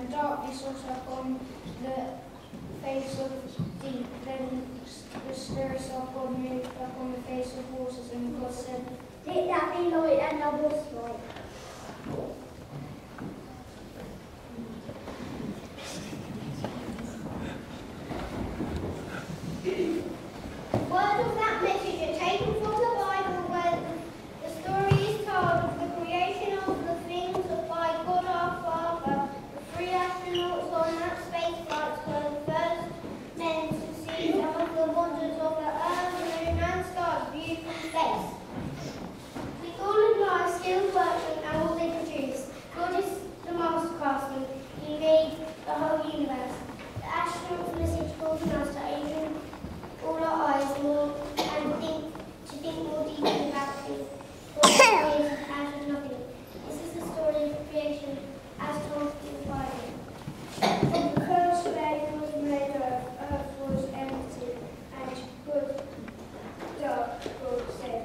and darkness also upon the face of the deep. Then the Spirit of God moved upon the face of waters, and God said, "Let there be light," and there was light. Words of that message are taken from the Bible, where the story is told of the creation of the things by God our Father. The three astronauts on that space flight were the first men to see some of the wonders of the Earth, Moon and stars viewed from space. With all of life still working and all they produce, God is the master craftsman. He made the whole universe. The astronauts listened to God's master, and all our eyes more and think more deeply about things. God created out of nothing. This is the story of creation as told in the Bible. On the first day God made earth was empty, and good, dark, God said.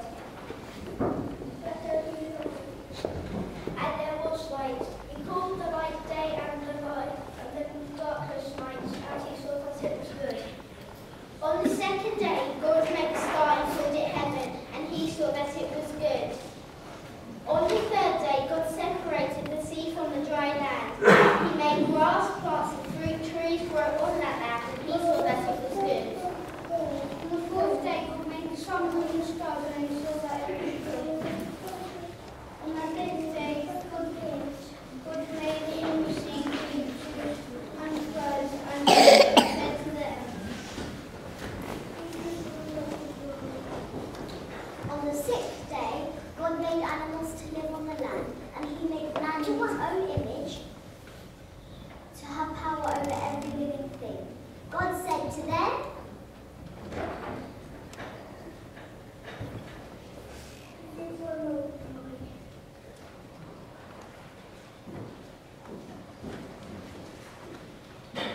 And there was light. He called the light day and the darkness night, as he saw that it was good. On the second day, God made the sky and called it heaven, and he saw that it was good. On the third day, God separated the sea from the dry land. He made grass, plants, and fruit trees grow on that land, and he saw that it was good. On the fourth day God made the sun, moon, and stars, and he saw that it was good. On the fifth day God made the inner sea, creatures, and birds, and said to them, On the sixth day, God made animals to live on the land, and he made man in his own image to have power over every living thing. God said to them,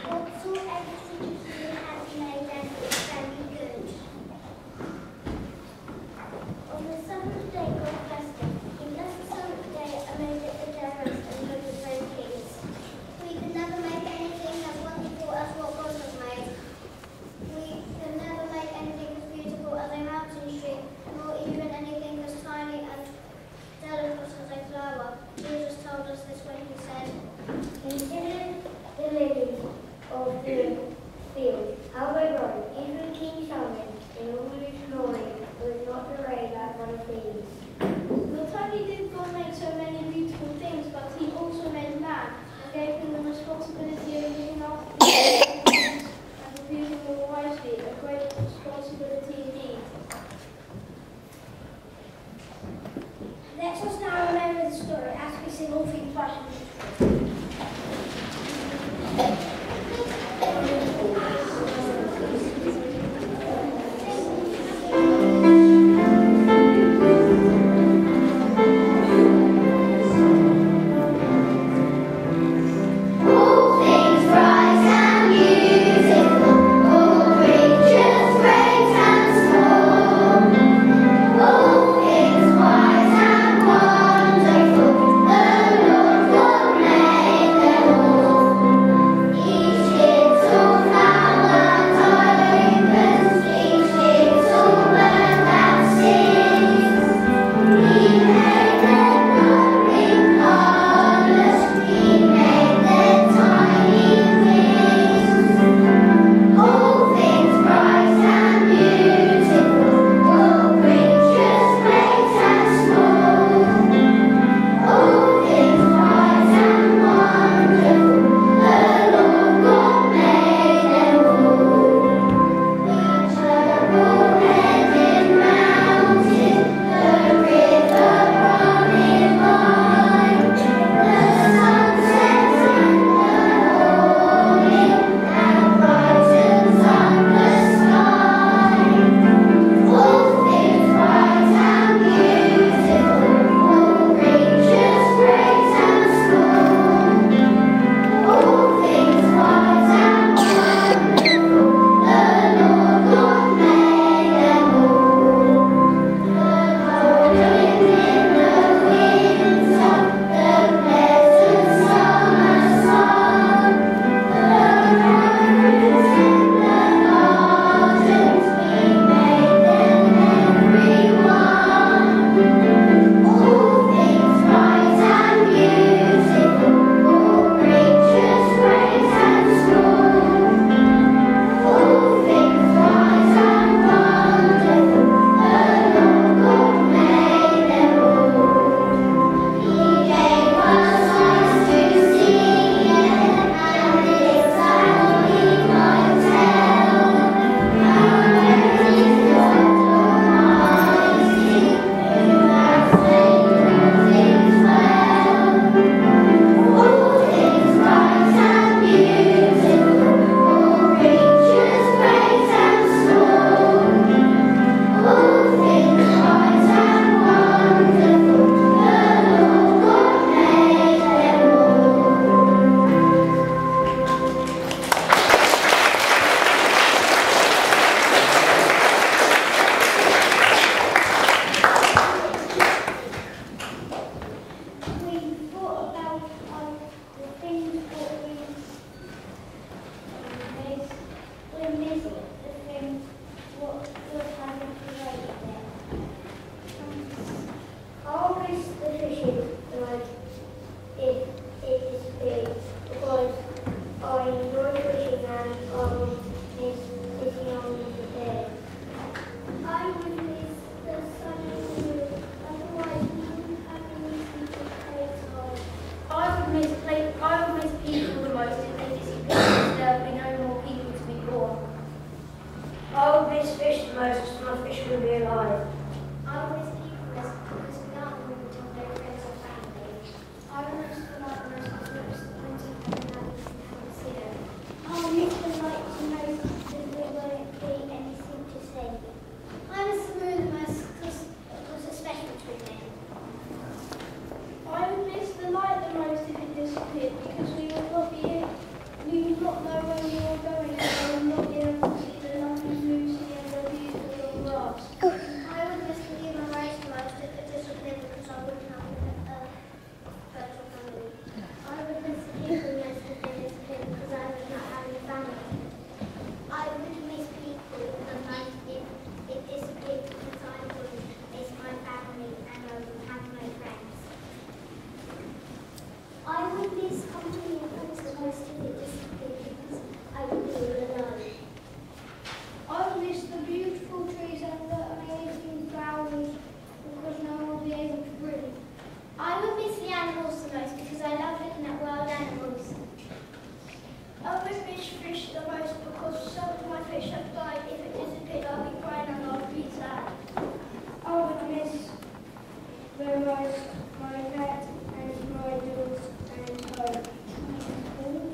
God saw everything he had made, and it was very good. On the seventh day, God blessed it. He blessed the seventh day and made it a day rest, and God was very pleased. We can never make anything as wonderful as what God has made. We can never make anything as beautiful as a mountain stream, nor even anything as tiny and delicate as a flower. Jesus told us this when he said, "Consider the lilies of the field, how they grow, even King Solomon in all his glory was not arrayed like one of these." not only did God make so many beautiful things, but he also made man and gave him the responsibility of looking after things and of using them wisely, a great responsibility indeed. Let us now remember the story as we sing All Things Righteous. Wonderful, the Lord God made. would miss fish the most because some of my fish have died. If it disappeared, I'll be crying and I'll be sad. I would miss my pet and my dogs and home.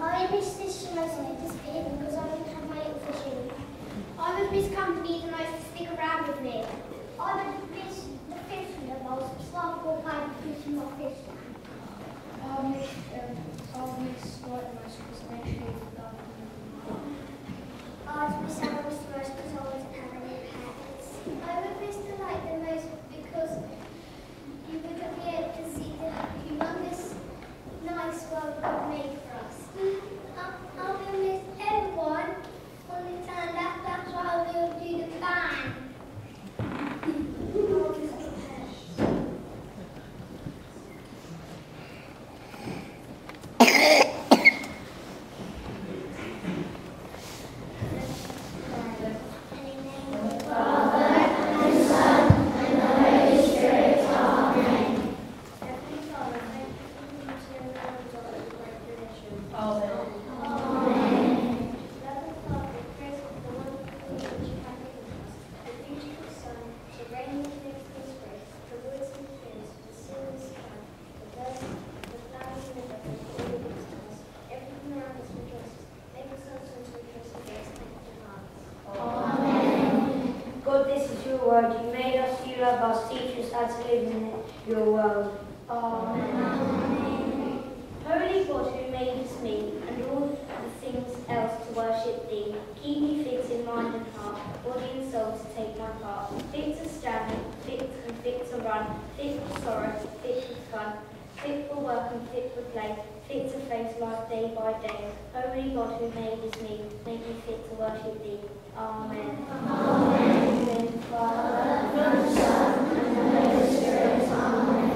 I would miss fish the most if it disappeared because I wouldn't have my little fishing. I would miss company the most to stick around with me. I would miss the fish the most, so I'll go back fishing my fish. I'll miss White the most because they shave the garden. I'd miss Alice the most because I wasn't having any pets. I would miss the light the most because you wouldn't be able to see the humongous, nice world God made for us. I will miss everyone on the time. That's why we'll do the bang. I'll miss the pets. God, this is your word. You made us, you love us, teach us how to live in your world. Amen. Holy God, who made us me and all the things else to worship thee, keep me fit in mind and heart, body and soul to take my part, fit to stand, fit to run, fit for sorrow, fit for fun, fit for work and fit for play, fit to face life day by day. Holy God, who made us me, make me fit to worship thee. Amen. Amen. Father, and Son, and the Holy Spirit. Amen.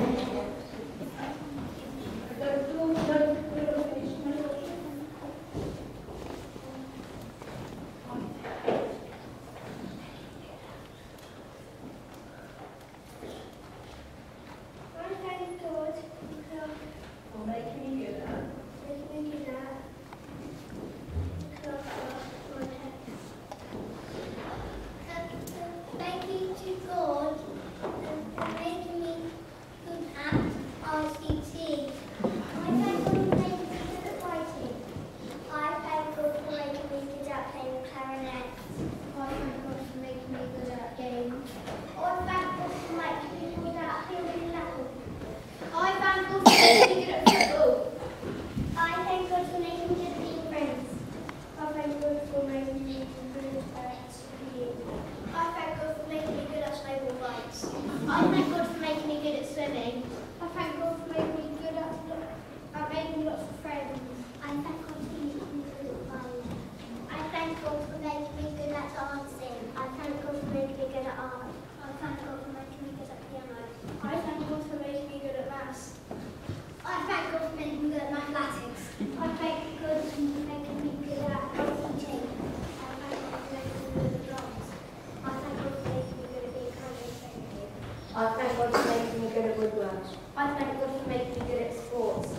I thank God for making me good at woodwork. I thank God for making me good at sports.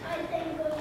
I thank God